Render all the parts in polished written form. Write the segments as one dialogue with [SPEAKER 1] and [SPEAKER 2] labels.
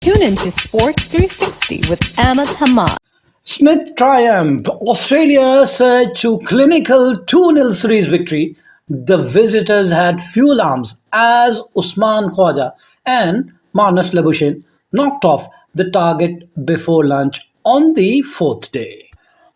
[SPEAKER 1] Tune into Sports 360 with Ahmed Hamad.
[SPEAKER 2] Smith triumph. Australia surged to clinical 2-0 series victory. The visitors had few alarms as Usman Khawaja and Marnus Labuschagne knocked off the target before lunch on the fourth day.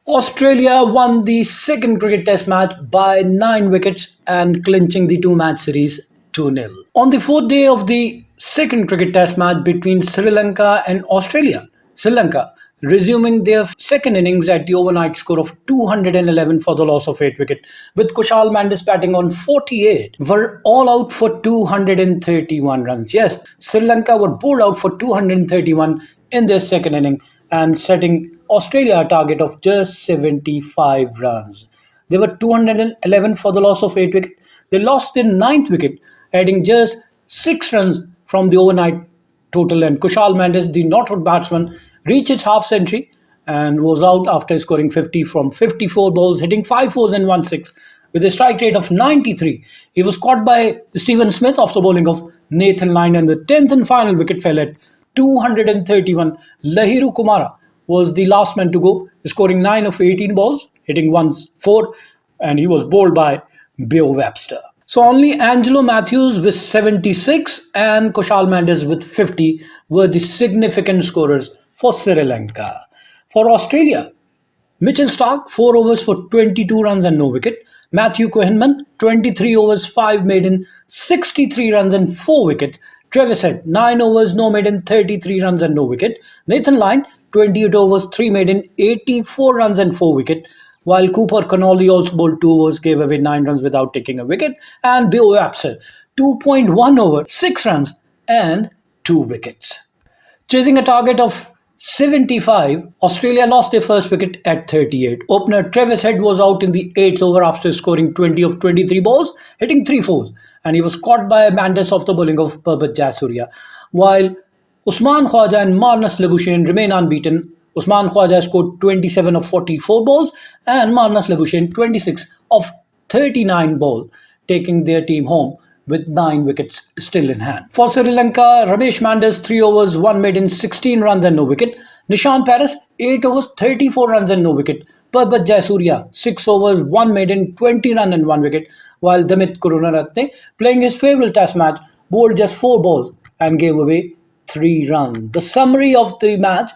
[SPEAKER 2] Australia won the second cricket test match by 9 wickets and clinching the two-match series 2-0. On the fourth day of the second cricket test match between Sri Lanka and Australia, Sri Lanka resuming their second innings at the overnight score of 211 for the loss of 8 wickets, with Kushal Mendes batting on 48, were all out for 231 runs. Yes, Sri Lanka were bowled out for 231 in their second inning and setting Australia a target of just 75 runs. They were 211 for the loss of 8 wickets. They lost their ninth wicket, adding just 6 runs from the overnight total, and Kushal Mendes, the not-out batsman, reached his half-century and was out after scoring 50 from 54 balls, hitting 5 fours and 1 6 with a strike rate of 93. He was caught by Steven Smith after bowling of Nathan Lyon, and the 10th and final wicket fell at 231. Lahiru Kumara was the last man to go, scoring 9 of 18 balls, hitting 1 4, and he was bowled by Beau Webster. So only Angelo Matthews with 76 and Kushal Mendes with 50 were the significant scorers for Sri Lanka. For Australia, Mitchell Starc 4 overs for 22 runs and no wicket. Matthew Kuhnemann 23 overs 5 maiden 63 runs and 4 wickets. Travis Head 9 overs no maiden 33 runs and no wicket. Nathan Lyon 28 overs 3 maiden 84 runs and 4 wickets. While Cooper Connolly also bowled 2 overs, gave away 9 runs without taking a wicket, and Beau Webster 2.1 over 6 runs and 2 wickets. Chasing a target of 75, Australia lost their first wicket at 38. Opener Travis Head was out in the 8th over after scoring 20 of 23 balls, hitting 3 fours, and he was caught by Mendes off the bowling of Parbat Jasuria. While Usman Khawaja and Marnus Labuschagne remain unbeaten, Usman Khawaja scored 27 of 44 balls and Marnus Labuschagne 26 of 39 balls, taking their team home with 9 wickets still in hand. For Sri Lanka, Ramesh Mendes 3 overs 1 maiden 16 runs and no wicket. Nishan Paris 8 overs 34 runs and no wicket. Parbat Jasuria 6 overs 1 maiden 20 runs and 1 wicket. While Dimuth Karunaratne, playing his favourite test match, bowled just 4 balls and gave away 3 runs. The summary of the match: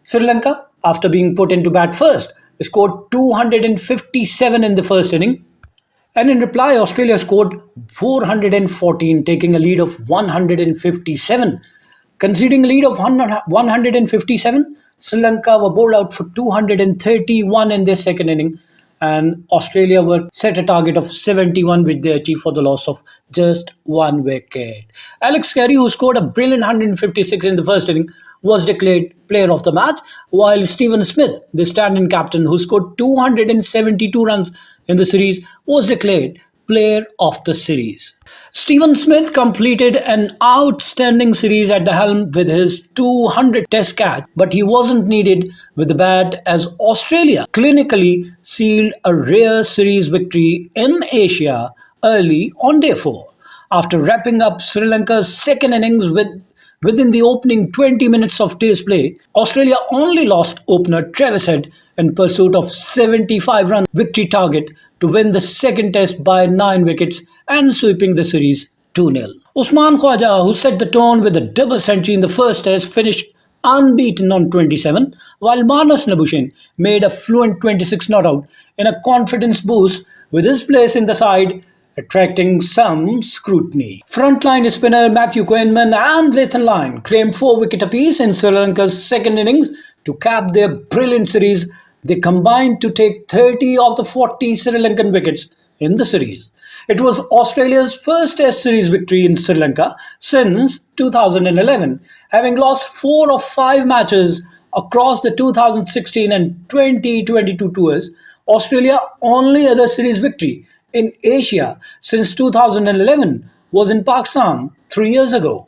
[SPEAKER 2] Sri Lanka, after being put into bat first, scored 257 in the first inning. And in reply, Australia scored 414, taking a lead of 157. Conceding a lead of 157, Sri Lanka were bowled out for 231 in their second inning, and Australia were set a target of 71, which they achieved for the loss of just 1 wicket. Alex Carey, who scored a brilliant 156 in the first inning, was declared player of the match, while Steven Smith, the stand-in captain who scored 272 runs in the series, was declared player of the series. Steven Smith completed an outstanding series at the helm with his 200th test catch, but he wasn't needed with the bat as Australia clinically sealed a rare series victory in Asia early on day 4. After wrapping up Sri Lanka's second innings within the opening 20 minutes of day's play, Australia only lost opener Travis Head in pursuit of 75-run victory target to win the second test by 9 wickets and sweeping the series 2-0. Usman Khawaja, who set the tone with a double century in the first test, finished unbeaten on 27, while Marnus Labuschagne made a fluent 26 not out in a confidence boost with his place in the side attracting some scrutiny. Frontline spinner Matthew Kuhnemann and Nathan Lyon claimed 4 wickets apiece in Sri Lanka's second innings to cap their brilliant series. They combined to take 30 of the 40 Sri Lankan wickets in the series. It was Australia's first Test series victory in Sri Lanka since 2011, having lost 4 of 5 matches across the 2016 and 2022 tours. Australia's only other series victory in Asia since 2011 was in Pakistan 3 years ago.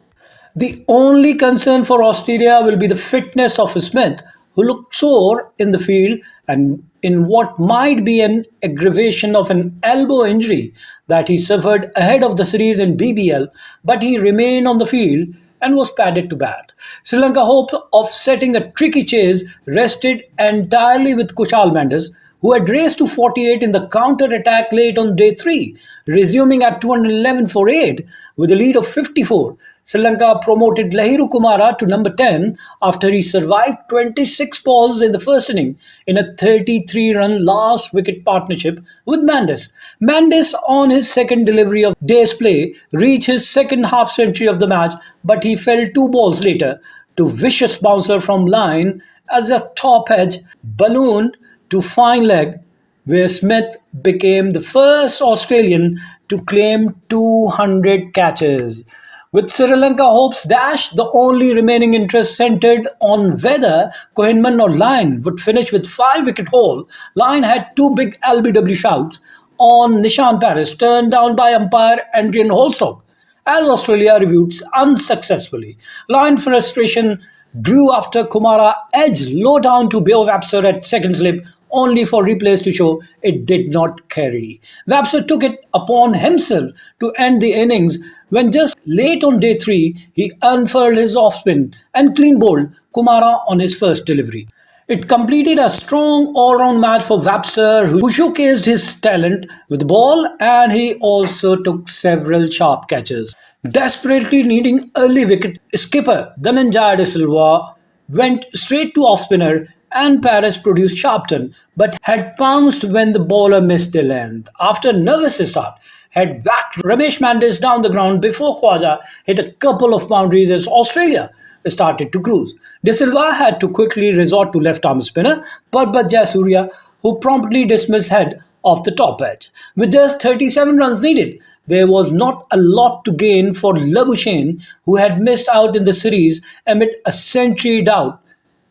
[SPEAKER 2] The only concern for Australia will be the fitness of Smith, who looked sore in the field and in what might be an aggravation of an elbow injury that he suffered ahead of the series in BBL, but he remained on the field and was padded to bat. Sri Lanka hoped of setting a tricky chase rested entirely with Kushal Mendes, who had raced to 48 in the counter-attack late on day 3, resuming at 211 for 8 with a lead of 54. Sri Lanka promoted Lahiru Kumara to number 10 after he survived 26 balls in the first inning in a 33-run last wicket partnership with Mendes. Mendes, on his second delivery of day's play, reached his second half-century of the match, but he fell 2 balls later to vicious bouncer from Lyon as a top edge ballooned to fine leg, where Smith became the first Australian to claim 200 catches. With Sri Lanka hopes dashed, the only remaining interest centered on whether Kuhnemann or Lyon would finish with 5-wicket haul. Lyon had 2 big LBW shouts on Nishan Paris, turned down by umpire Adrian Holstock, as Australia reviewed unsuccessfully. Lyon frustration grew after Kumara edged low down to Beau Webster at second slip, only for replays to show it did not carry. Webster took it upon himself to end the innings when just late on day 3 he unfurled his off-spin and clean bowled Kumara on his first delivery. It completed a strong all-round match for Webster, who showcased his talent with the ball, and he also took several sharp catches. Desperately needing early wicket, skipper Dhananjaya De Silva went straight to off-spinner and Paris produced Sharpton, but had pounced when the bowler missed the length. After a nervous start, had whacked Ramesh Mendes down the ground before Khawaja hit a couple of boundaries as Australia started to cruise. De Silva had to quickly resort to left-arm spinner Parbat Jayasuriya, who promptly dismissed head off the top edge. With just 37 runs needed, there was not a lot to gain for Labuschagne, who had missed out in the series amid a century doubt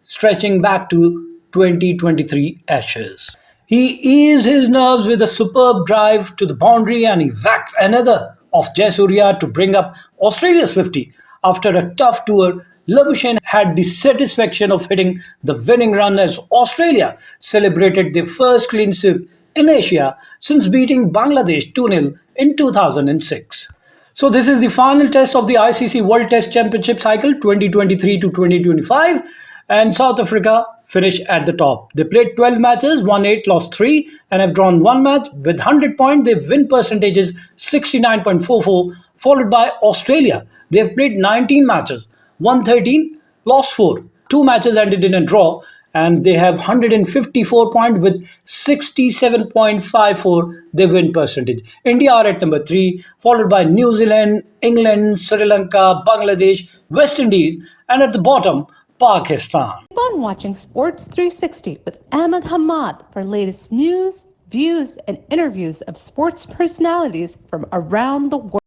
[SPEAKER 2] stretching back to 2023 Ashes. He eased his nerves with a superb drive to the boundary and he whacked another of Jayasuriya to bring up Australia's 50. After a tough tour, Labuschagne had the satisfaction of hitting the winning run as Australia celebrated their first clean sweep in Asia since beating Bangladesh 2-0 in 2006. So this is the final test of the ICC World Test Championship cycle 2023 to 2025, and South Africa finished at the top. They played 12 matches, won 8, lost 3, and have drawn 1 match. With 100 points, their win percentage is 69.44, followed by Australia. They have played 19 matches, won 13, lost 4. 2 matches ended in a draw, and they have 154 points with 67.54 their win percentage. India are at number 3, followed by New Zealand, England, Sri Lanka, Bangladesh, West Indies, and at the bottom, Pakistan.
[SPEAKER 1] Keep on watching Sports 360 with Ahmed Hamad for latest news, views, and interviews of sports personalities from around the world.